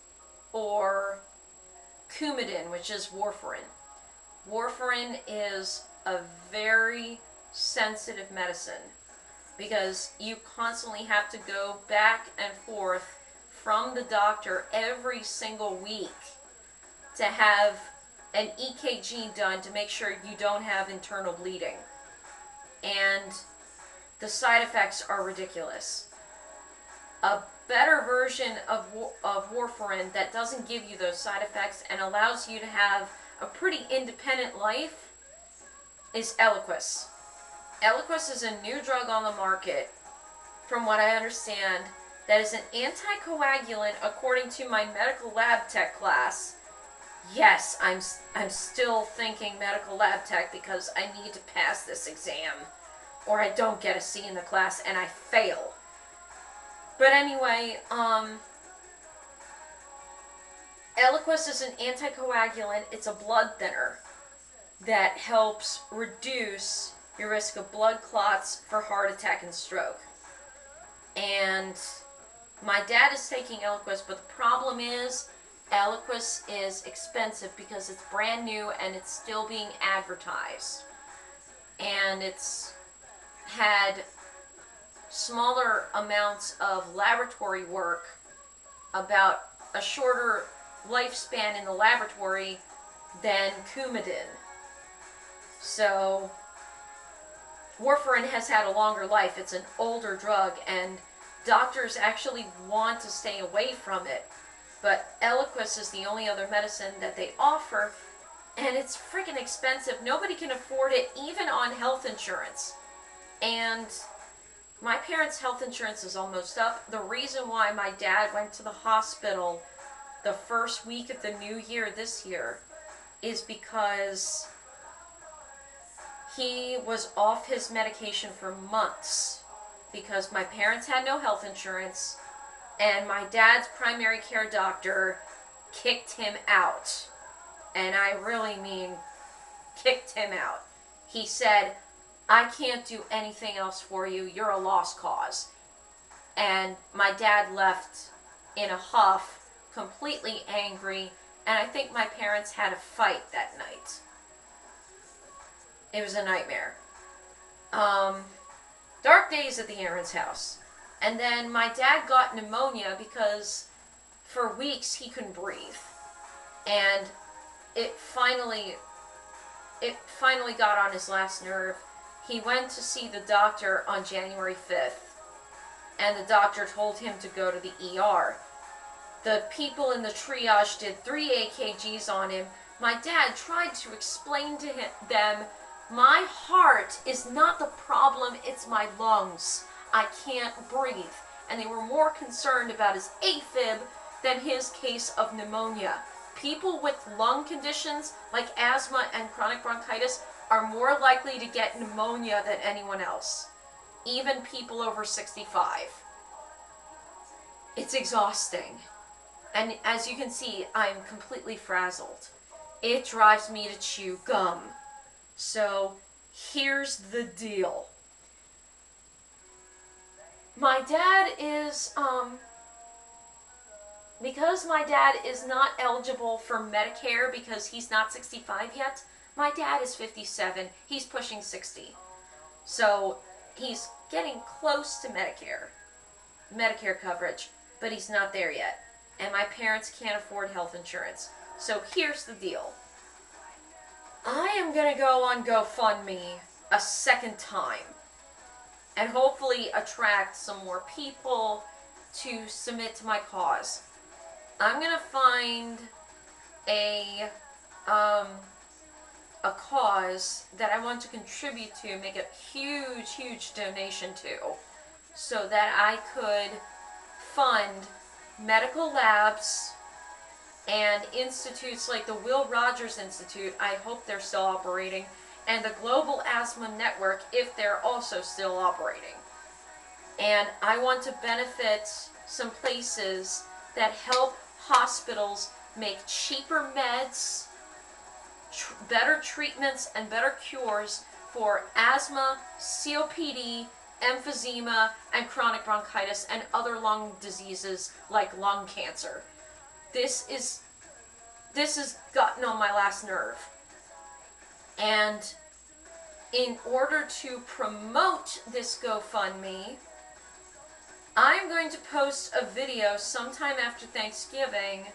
or Coumadin, which is warfarin. Warfarin is a very sensitive medicine because you constantly have to go back and forth from the doctor every single week to have an EKG done to make sure you don't have internal bleeding. And the side effects are ridiculous. A better version of warfarin that doesn't give you those side effects and allows you to have a pretty independent life is Eliquis. Eliquis is a new drug on the market, from what I understand, that is an anticoagulant according to my medical lab tech class. Yes, I'm still thinking medical lab tech because I need to pass this exam or I don't get a C in the class and I fail. But anyway, Eliquis is an anticoagulant. It's a blood thinner that helps reduce your risk of blood clots for heart attack and stroke. And my dad is taking Eliquis, but the problem is Eliquis is expensive because it's brand new and it's still being advertised. And it's had smaller amounts of laboratory work, about a shorter lifespan in the laboratory than Coumadin. So warfarin has had a longer life. It's an older drug and doctors actually want to stay away from it. But Eliquis is the only other medicine that they offer, and it's freaking expensive. Nobody can afford it, even on health insurance. And my parents' health insurance is almost up. The reason why my dad went to the hospital the first week of the new year this year is because he was off his medication for months because my parents had no health insurance and my dad's primary care doctor kicked him out. And I really mean kicked him out. He said, "I can't do anything else for you. You're a lost cause." And my dad left in a huff, completely angry, and I think my parents had a fight that night. It was a nightmare. Dark days at the Aaron's house. And then my dad got pneumonia because for weeks he couldn't breathe. And it finally got on his last nerve. He went to see the doctor on January 5th, and the doctor told him to go to the ER. The people in the triage did 3 AKGs on him. My dad tried to explain to them, "My heart is not the problem, it's my lungs. I can't breathe." And they were more concerned about his AFib than his case of pneumonia. People with lung conditions like asthma and chronic bronchitis are more likely to get pneumonia than anyone else, even people over 65. It's exhausting. And as you can see, I'm completely frazzled. It drives me to chew gum. So here's the deal. my dad is, because my dad is not eligible for Medicare because he's not 65 yet, my dad is 57. He's pushing 60. So he's getting close to Medicare coverage, but he's not there yet. And my parents can't afford health insurance. So here's the deal. I am going to go on GoFundMe a second time and hopefully attract some more people to submit to my cause. I'm going to find a cause that I want to contribute to, make a huge, huge donation to, so that I could fund medical labs and institutes like the Will Rogers Institute. I hope they're still operating, and the Global Asthma Network, if they're also still operating. And I want to benefit some places that help hospitals make cheaper meds, better treatments, and better cures for asthma, COPD, emphysema, and chronic bronchitis, and other lung diseases like lung cancer. This has gotten on my last nerve. And in order to promote this GoFundMe, I'm going to post a video sometime after Thanksgiving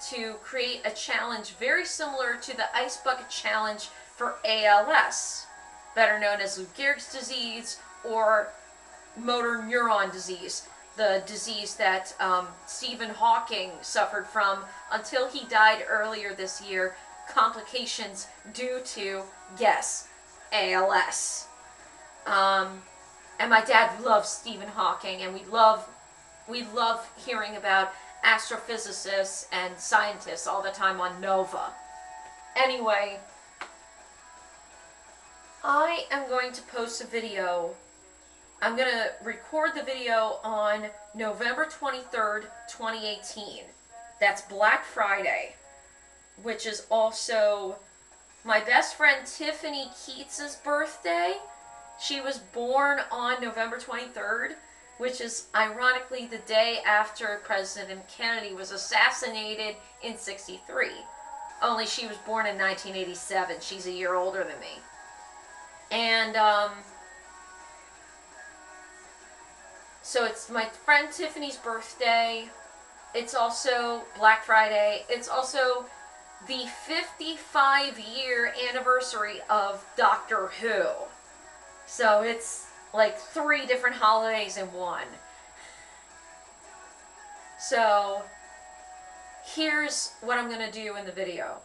to create a challenge very similar to the Ice Bucket Challenge for ALS, better known as Lou Gehrig's disease or motor neuron disease, the disease that Stephen Hawking suffered from until he died earlier this year, complications due to, guess, ALS. And my dad loves Stephen Hawking, and we love hearing about astrophysicists and scientists all the time on Nova. Anyway, I am going to post a video. I'm going to record the video on November 23rd, 2018. That's Black Friday, which is also my best friend Tiffany Keats's birthday. She was born on November 23rd, which is ironically the day after President Kennedy was assassinated in '63. Only she was born in 1987. She's a year older than me. And so it's my friend Tiffany's birthday. It's also Black Friday. It's also the 55-year anniversary of Doctor Who. So it's like 3 different holidays in one. So here's what I'm going to do in the video.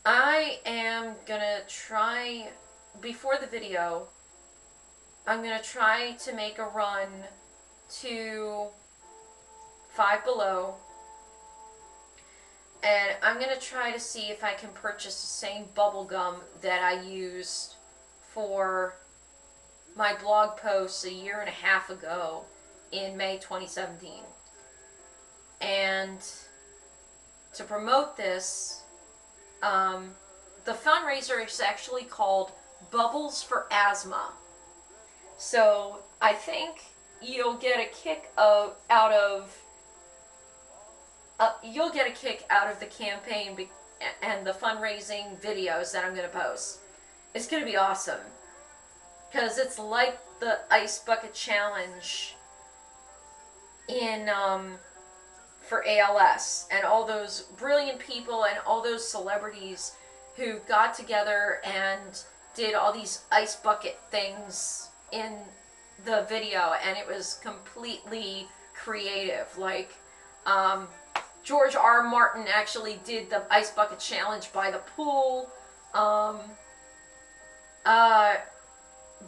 I am going to try, before the video, I'm going to try to make a run to Five Below. And I'm going to try to see if I can purchase the same bubble gum that I used for my blog posts a year and a half ago in May 2017. And to promote this, the fundraiser is actually called Bubbles for Asthma. So I think you'll get a kick out of the campaign and the fundraising videos that I'm going to post. It's going to be awesome, because it's like the Ice Bucket Challenge in for ALS, and all those brilliant people and all those celebrities who got together and did all these ice bucket things in the video, and it was completely creative. Like George R. Martin actually did the Ice Bucket Challenge by the pool.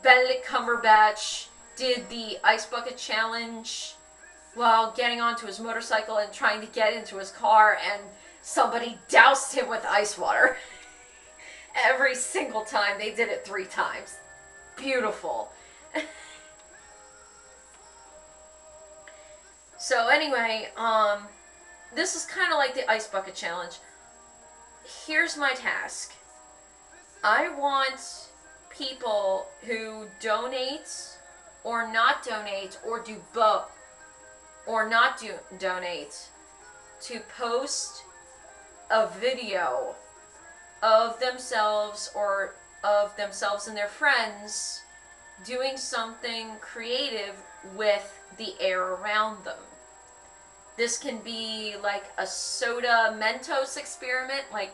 Benedict Cumberbatch did the Ice Bucket Challenge while getting onto his motorcycle and trying to get into his car, and somebody doused him with ice water. Every single time. They did it 3 times. Beautiful. So anyway, this is kind of like the Ice Bucket Challenge. Here's my task. I want people who donate or not donate, or do both, or not do donate, to post a video of themselves or of themselves and their friends doing something creative with the air around them. This can be like a soda Mentos experiment, like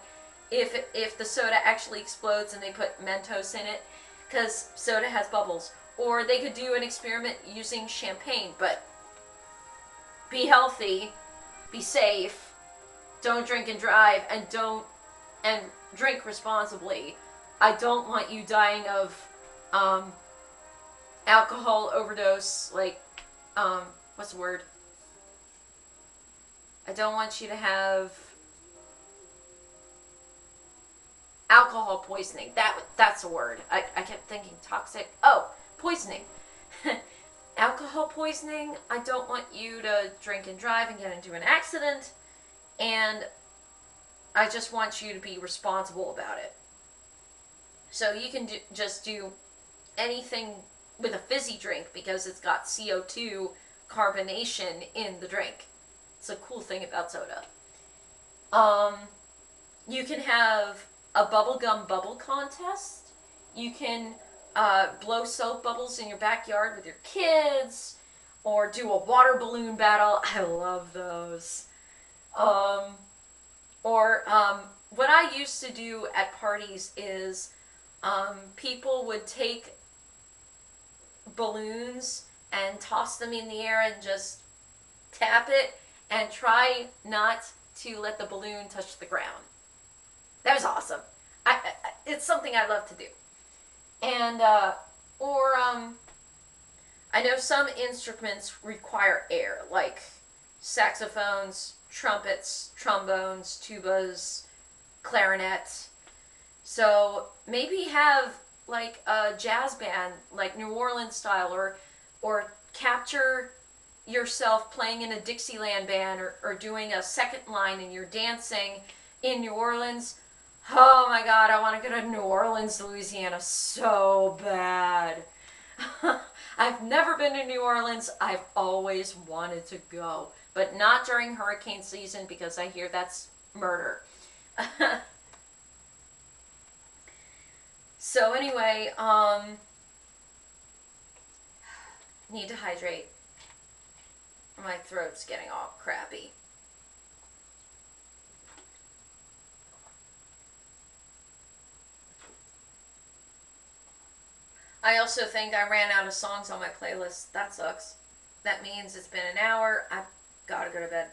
if the soda actually explodes and they put Mentos in it, because soda has bubbles. Or they could do an experiment using champagne, but be healthy, be safe, don't drink and drive, and drink responsibly. I don't want you dying of alcohol overdose, like, what's the word? I don't want you to have alcohol poisoning. That's a word. I kept thinking toxic. Oh, poisoning. Alcohol poisoning. I don't want you to drink and drive and get into an accident. And I just want you to be responsible about it. So you can just do anything with a fizzy drink because it's got CO2 carbonation in the drink. It's a cool thing about soda. You can have a bubblegum bubble contest. You can blow soap bubbles in your backyard with your kids, or do a water balloon battle. I love those. What I used to do at parties is people would take balloons and toss them in the air and just tap it and try not to let the balloon touch the ground. That was awesome. It's something I love to do. And, I know some instruments require air, like saxophones, trumpets, trombones, tubas, clarinet. So maybe have like a jazz band, like New Orleans style, or capture yourself playing in a Dixieland band, or doing a second line and you're dancing in New Orleans. Oh my God, I want to go to New Orleans, Louisiana so bad. I've never been to New Orleans. I've always wanted to go, but not during hurricane season because I hear that's murder. So anyway, need to hydrate. My throat's getting all crappy. I also think I ran out of songs on my playlist. That sucks. That means it's been an hour. I've got to go to bed.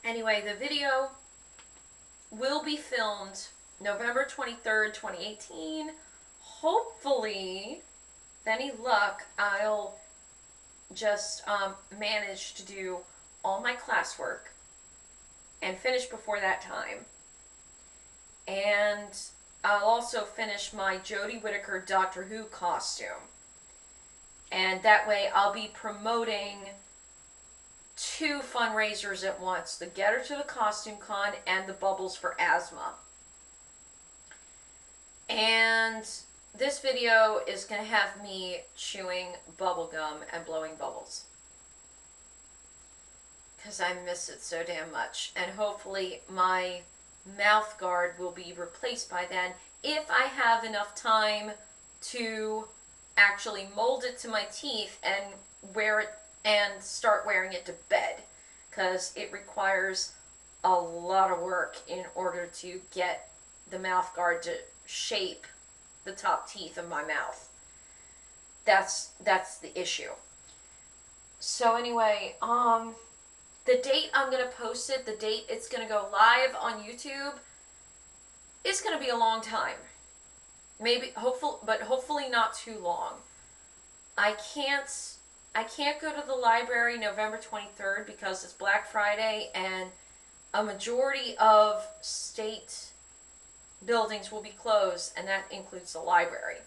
Anyway, the video will be filmed November 23rd, 2018. Hopefully, with any luck, I'll just manage to do all my classwork and finish before that time. And I'll also finish my Jodie Whittaker Doctor Who costume. And that way I'll be promoting 2 fundraisers at once. The Get Her to the Costume Con and the Bubbles for Asthma. And this video is going to have me chewing bubble gum and blowing bubbles. Because I miss it so damn much. And hopefully my mouth guard will be replaced by then if I have enough time to actually mold it to my teeth and wear it and start wearing it to bed, because it requires a lot of work in order to get the mouth guard to shape the top teeth of my mouth. That's the issue. So anyway, the date I'm going to post it, the date it's going to go live on YouTube, it's going to be a long time. Maybe, hopefully not too long. I can't go to the library November 23rd because it's Black Friday and a majority of state buildings will be closed, and that includes the library.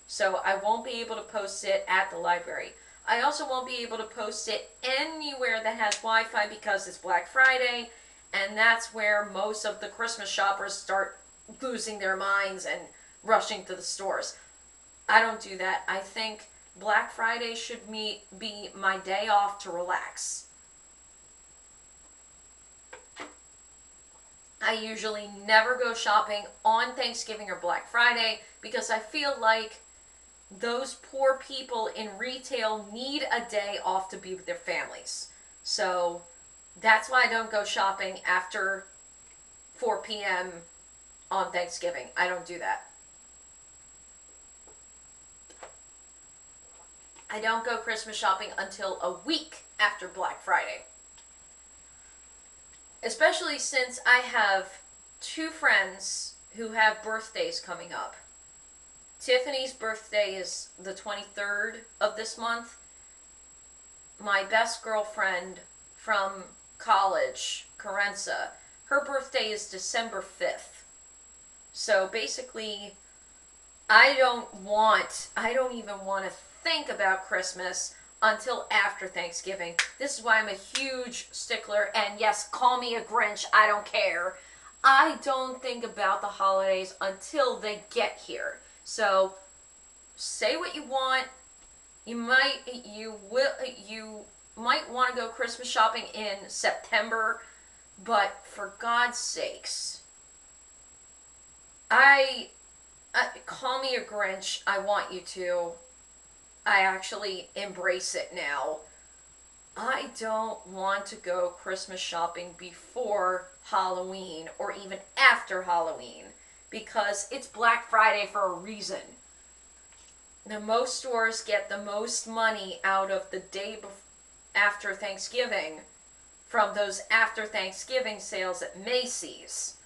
So I won't be able to post it at the library. I also won't be able to post it anywhere that has Wi-Fi because it's Black Friday, and that's where most of the Christmas shoppers start losing their minds and rushing to the stores. I don't do that. I think Black Friday should be my day off to relax. I usually never go shopping on Thanksgiving or Black Friday because I feel like those poor people in retail need a day off to be with their families. So that's why I don't go shopping after 4 p.m. on Thanksgiving. I don't do that. I don't go Christmas shopping until a week after Black Friday. Especially since I have 2 friends who have birthdays coming up. Tiffany's birthday is the 23rd of this month. My best girlfriend from college, Carenza, her birthday is December 5th. So basically, I don't even want to think about Christmas until after Thanksgiving. This is why I'm a huge stickler, and yes, call me a Grinch, I don't care. I don't think about the holidays until they get here. So, say what you want. You might want to go Christmas shopping in September, but for God's sakes, call me a Grinch. I want you to. I actually embrace it now. I don't want to go Christmas shopping before Halloween or even after Halloween because it's Black Friday for a reason. The most stores get the most money out of the day after Thanksgiving from those after Thanksgiving sales at Macy's.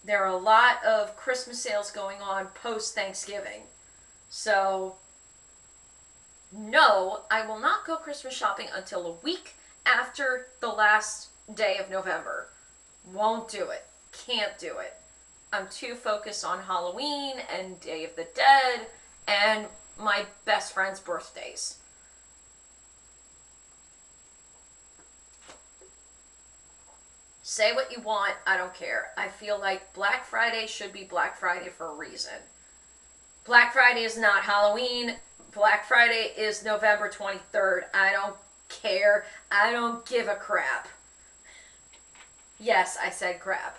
There are a lot of Christmas sales going on post-Thanksgiving. So, no, I will not go Christmas shopping until a week after the last day of November. Won't do it. Can't do it. I'm too focused on Halloween and Day of the Dead and my best friend's birthdays. Say what you want, I don't care. I feel like Black Friday should be Black Friday for a reason. Black Friday is not Halloween. Black Friday is November 23rd. I don't care. I don't give a crap. Yes, I said crap.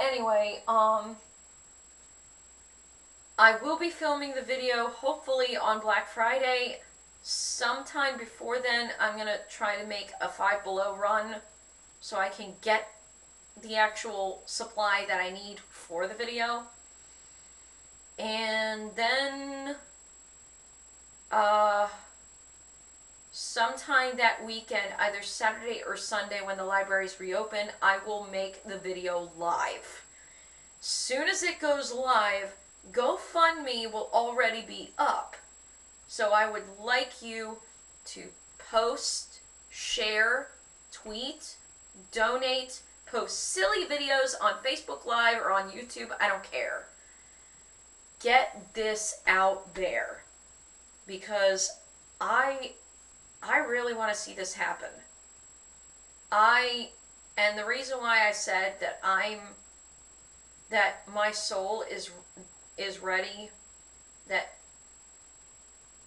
Anyway, I will be filming the video hopefully on Black Friday. Sometime before then, I'm going to try to make a Five Below run so I can get the actual supply that I need for the video. And then, sometime that weekend, either Saturday or Sunday when the libraries reopen, I will make the video live. Soon as it goes live, GoFundMe will already be up. So I would like you to post, share, tweet, donate, post silly videos on Facebook Live or on YouTube, I don't care. Get this out there because I really want to see this happen. And the reason why I said that my soul is ready, that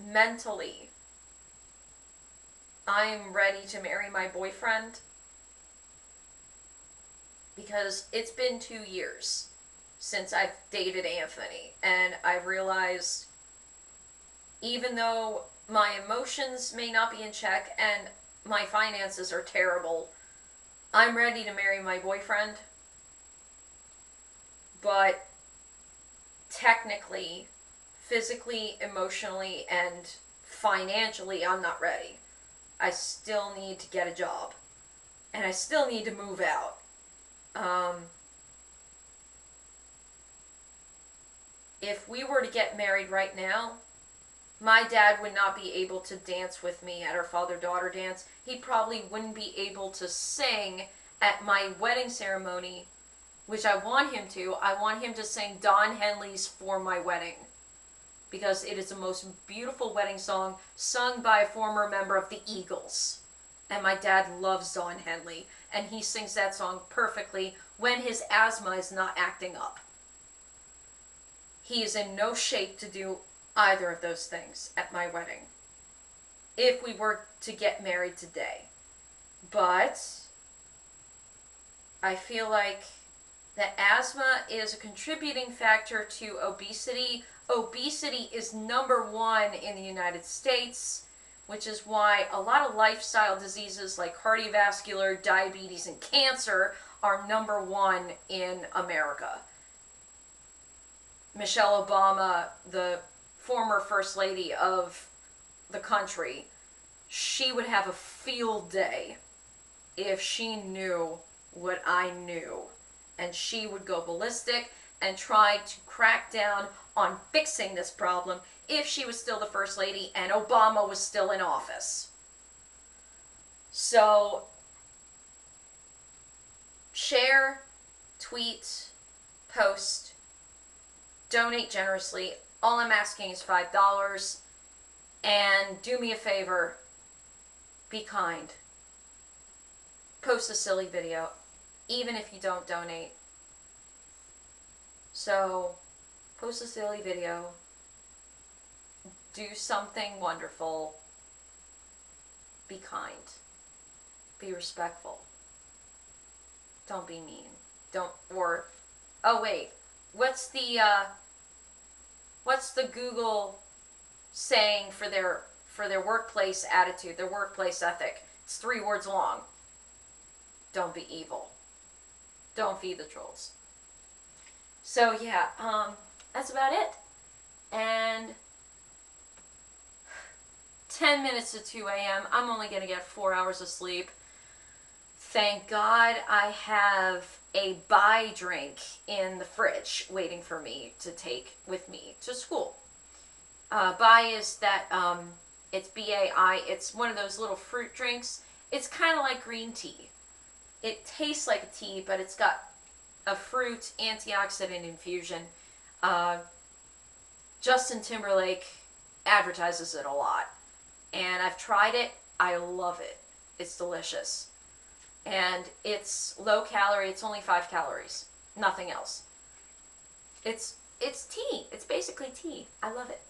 mentally I'm ready to marry my boyfriend, because it's been 2 years since I've dated Anthony, and I've realized even though my emotions may not be in check and my finances are terrible, I'm ready to marry my boyfriend. But technically, physically, emotionally, and financially, I'm not ready. I still need to get a job. And I still need to move out. If we were to get married right now, my dad would not be able to dance with me at our father-daughter dance. He probably wouldn't be able to sing at my wedding ceremony, which I want him to. I want him to sing Don Henley's For My Wedding, because it is the most beautiful wedding song sung by a former member of the Eagles. And my dad loves Don Henley, and he sings that song perfectly when his asthma is not acting up. he is in no shape to do either of those things at my wedding if we were to get married today. But I feel like that asthma is a contributing factor to obesity. Obesity is #1 in the United States, which is why a lot of lifestyle diseases like cardiovascular, diabetes, and cancer are #1 in America. Michelle Obama, the former First Lady of the country, she would have a field day if she knew what I knew. And she would go ballistic and try to crack down on fixing this problem if she was still the First Lady and Obama was still in office. So, share, tweet, post, donate generously. All I'm asking is $5. And do me a favor, be kind. Post a silly video, even if you don't donate. So, post a silly video. Do something wonderful. Be kind. Be respectful. Don't be mean. Oh wait, what's the Google saying for their workplace attitude, their workplace ethic? It's 3 words long. Don't be evil. Don't feed the trolls. So yeah, that's about it. And 10 minutes to 2 a.m. I'm only going to get 4 hours of sleep. Thank God I have a bai drink in the fridge waiting for me to take with me to school. Bai is that, it's B-A-I, it's one of those little fruit drinks. It's kind of like green tea. It tastes like a tea, but it's got a fruit antioxidant infusion. Justin Timberlake advertises it a lot. And I've tried it. I love it. It's delicious. And it's low calorie. It's only 5 calories. Nothing else. It's tea. It's basically tea. I love it.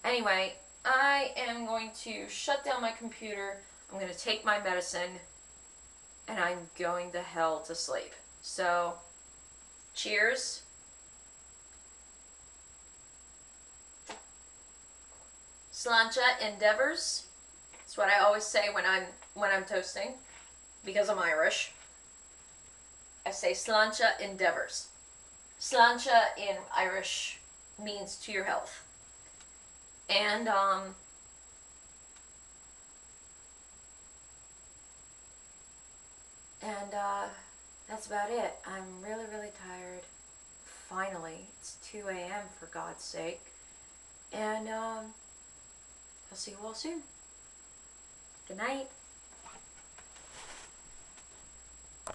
Anyway, I am going to shut down my computer. I'm going to take my medicine. And I'm going to hell to sleep. So, cheers. Sláinte endeavors. That's what I always say when I'm toasting, because I'm Irish. I say sláinte endeavors. Sláinte in Irish means to your health. And that's about it. I'm really, really tired. Finally, it's 2 a.m. for God's sake. And I'll see you all soon. Good night.